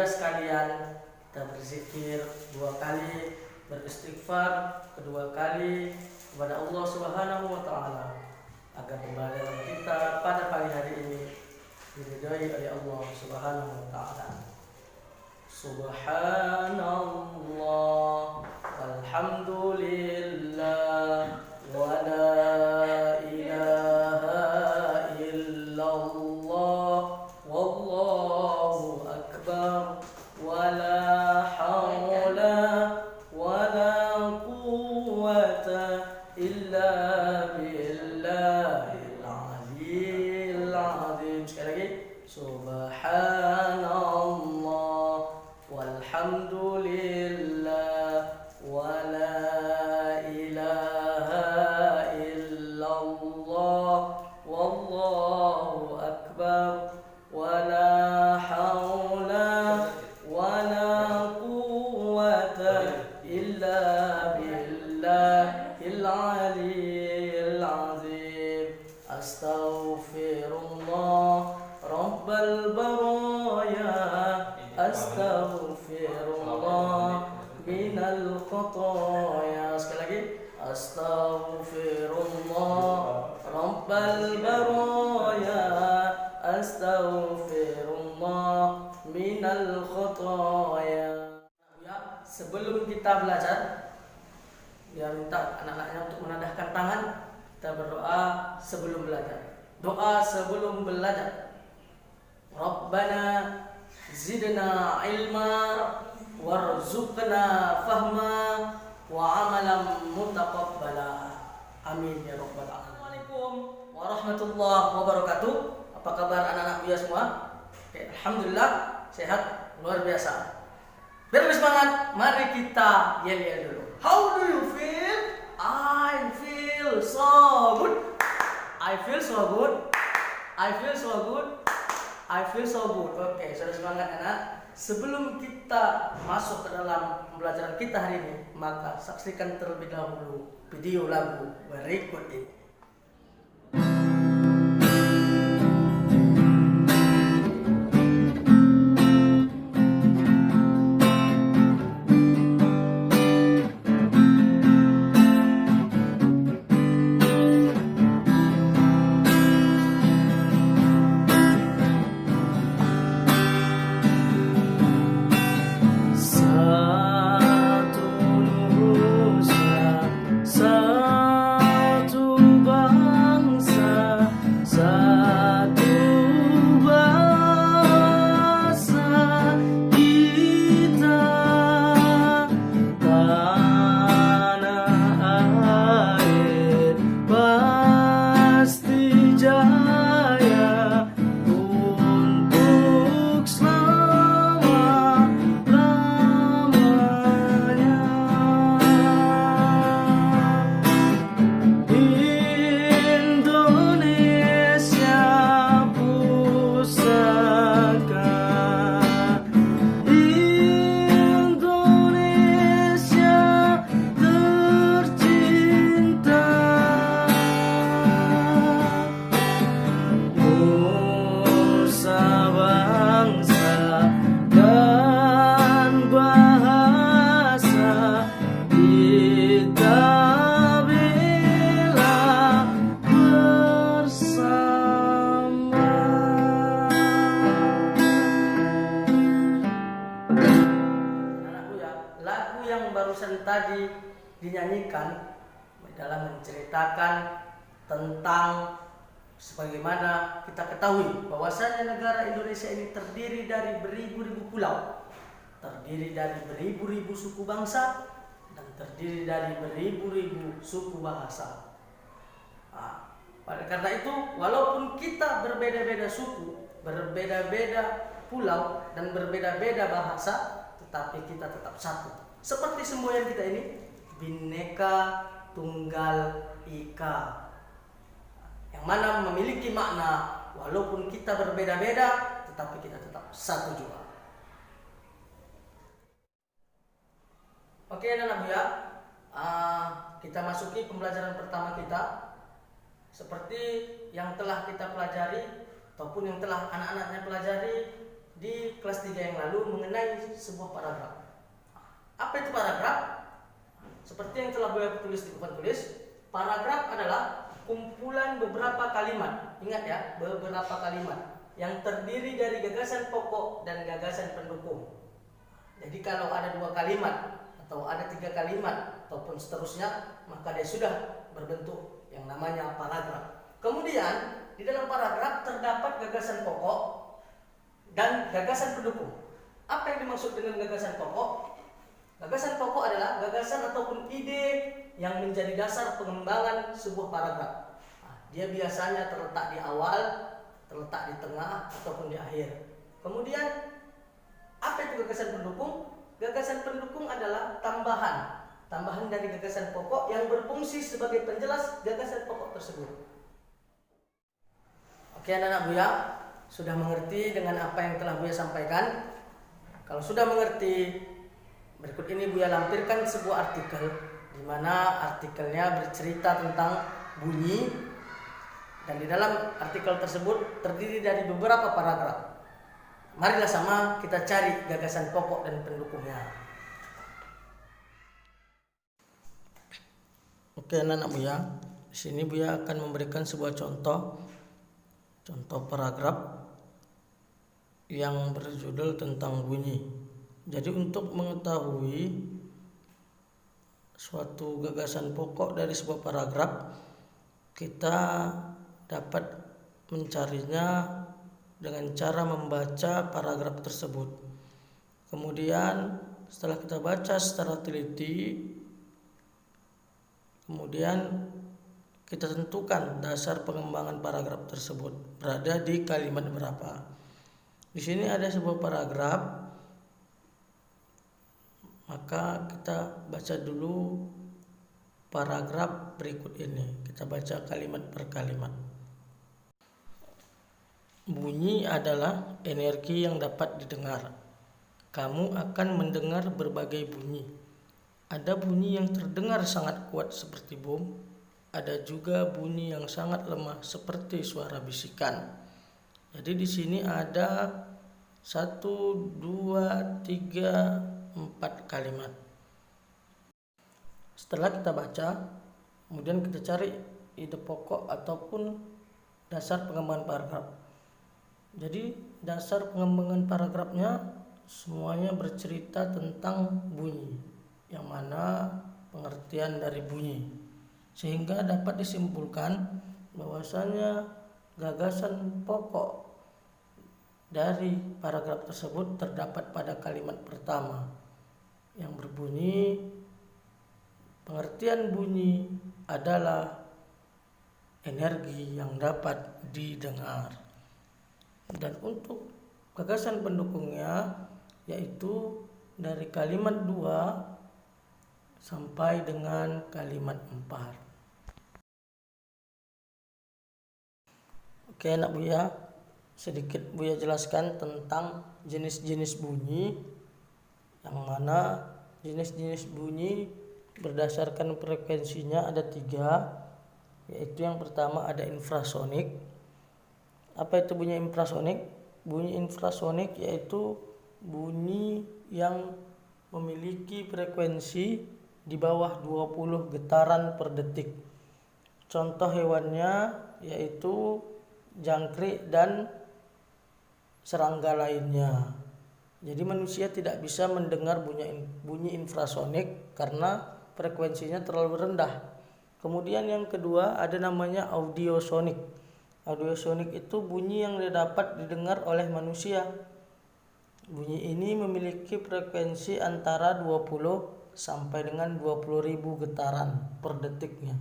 sekalian, kita berzikir 2 kali, beristighfar kedua kali kepada Allah Subhanahu wa taala agar pembelajaran kita pada pagi hari ini diridhai oleh Allah Subhanahu wa taala. Subhanallah walhamdulillah wa la ilaha illallah wallahu akbar wa la haula wa la quwwata illa billahil aliyyil azim. Sekali lagi, subhanallah walhamdulillah wa la ilaha illallah wallahu akbar wa la haula wa la quwwata illa billahil aliyyil azim. Astaghfirullah rabbal baraya, astaghfirullah minal khataya. Sekali lagi, astaghfirullah rabbal baraya, astaghfirullah minal khataya. Ya, sebelum kita belajar, dia minta anak-anaknya untuk menadahkan tangan. Kita berdoa sebelum belajar. Doa sebelum belajar. Rabbana zidna ilma warzuqna fahma wa amalan mutaqabbala. Amin ya rabbal alamin. Assalamualaikum warahmatullahi wabarakatuh. Apa kabar anak-anak Buya semua? Oke, alhamdulillah sehat luar biasa. Biar lebih semangat, mari kita yel-yel dulu. How do you feel? I feel so good. I feel so good. I feel so good. I feel so good. Oke, sudah semangat anak. Sebelum kita masuk ke dalam pembelajaran kita hari ini, maka saksikan terlebih dahulu video lagu berikut ini. Tadi dinyanyikan dalam menceritakan tentang sebagaimana kita ketahui bahwasanya negara Indonesia ini terdiri dari beribu-ribu pulau, terdiri dari beribu-ribu suku bangsa, dan terdiri dari beribu-ribu suku bahasa. Oleh karena itu, walaupun kita berbeda-beda suku, berbeda-beda pulau, dan berbeda-beda bahasa, tetapi kita tetap satu. Seperti semboyan kita ini, Bhinneka Tunggal Ika, yang mana memiliki makna walaupun kita berbeda-beda, tetapi kita tetap satu juga. Oke anak-anak Buya, kita masuki pembelajaran pertama kita. Seperti yang telah kita pelajari ataupun yang telah anak-anaknya pelajari di kelas 3 yang lalu mengenai sebuah paragraf. Apa itu paragraf? Seperti yang telah Buya tulis di papan tulis, paragraf adalah kumpulan beberapa kalimat. Ingat ya, beberapa kalimat yang terdiri dari gagasan pokok dan gagasan pendukung. Jadi kalau ada 2 kalimat atau ada 3 kalimat ataupun seterusnya, maka dia sudah berbentuk yang namanya paragraf. Kemudian di dalam paragraf terdapat gagasan pokok dan gagasan pendukung. Apa yang dimaksud dengan gagasan pokok? Gagasan pokok adalah gagasan ataupun ide yang menjadi dasar pengembangan sebuah paragraf. Dia biasanya terletak di awal, terletak di tengah, ataupun di akhir. Kemudian apa itu gagasan pendukung? Gagasan pendukung adalah tambahan dari gagasan pokok yang berfungsi sebagai penjelas gagasan pokok tersebut. Oke anak-anak Buya, sudah mengerti dengan apa yang telah Buya sampaikan? Kalau sudah mengerti, berikut ini Buya lampirkan sebuah artikel di mana artikelnya bercerita tentang bunyi, dan di dalam artikel tersebut terdiri dari beberapa paragraf. Marilah sama kita cari gagasan pokok dan pendukungnya. Oke anak-anak Buya, di sini Buya akan memberikan sebuah contoh paragraf yang berjudul tentang bunyi. Jadi untuk mengetahui suatu gagasan pokok dari sebuah paragraf, kita dapat mencarinya dengan cara membaca paragraf tersebut. Kemudian setelah kita baca secara teliti, kemudian kita tentukan dasar pengembangan paragraf tersebut berada di kalimat berapa. Di sini ada sebuah paragraf, maka kita baca dulu paragraf berikut ini. Kita baca kalimat per kalimat. Bunyi adalah energi yang dapat didengar. Kamu akan mendengar berbagai bunyi. Ada bunyi yang terdengar sangat kuat seperti bom. Ada juga bunyi yang sangat lemah seperti suara bisikan. Jadi di sini ada 1, 2, 3, 4 kalimat. Setelah kita baca, kemudian kita cari ide pokok ataupun dasar pengembangan paragraf. Jadi dasar pengembangan paragrafnya semuanya bercerita tentang bunyi, yang mana pengertian dari bunyi, sehingga dapat disimpulkan bahwasanya gagasan pokok dari paragraf tersebut terdapat pada kalimat pertama yang berbunyi, pengertian bunyi adalah energi yang dapat didengar. Dan untuk gagasan pendukungnya yaitu dari kalimat 2 sampai dengan kalimat 4. Oke anak Buya, sedikit Buya jelaskan tentang jenis-jenis bunyi, yang mana jenis-jenis bunyi berdasarkan frekuensinya ada 3, yaitu yang pertama ada infrasonik. Apa itu bunyi infrasonik? Bunyi infrasonik yaitu bunyi yang memiliki frekuensi di bawah 20 getaran per detik. Contoh hewannya yaitu jangkrik dan serangga lainnya. Jadi manusia tidak bisa mendengar bunyi infrasonik karena frekuensinya terlalu rendah. Kemudian yang kedua ada namanya audiosonik. Audiosonik itu bunyi yang dapat didengar oleh manusia. Bunyi ini memiliki frekuensi antara 20 sampai dengan 20.000 getaran per detiknya.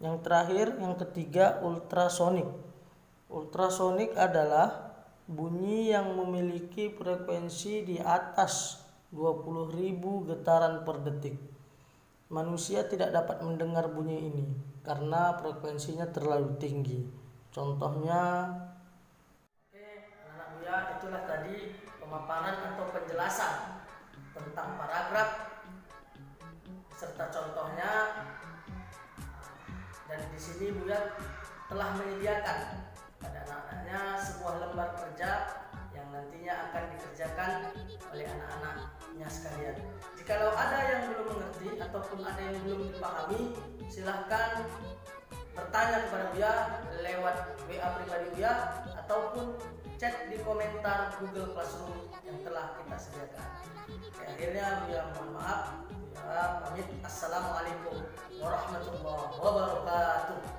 Yang terakhir, yang ketiga, ultrasonik. Ultrasonik adalah bunyi yang memiliki frekuensi di atas 20.000 getaran per detik. Manusia tidak dapat mendengar bunyi ini karena frekuensinya terlalu tinggi. Contohnya, oke anak Buya, itulah tadi pemaparan atau penjelasan tentang paragraf serta contohnya. Dan di sini Buya telah menyediakan pada anak-anaknya sebuah lembar kerja yang nantinya akan ataupun ada yang belum dipahami, silahkan bertanya kepada Buya lewat WA pribadi Buya ataupun chat di komentar Google Classroom yang telah kita sediakan. Akhirnya Buya mohon maaf, Buya pamit. Assalamualaikum warahmatullahi wabarakatuh.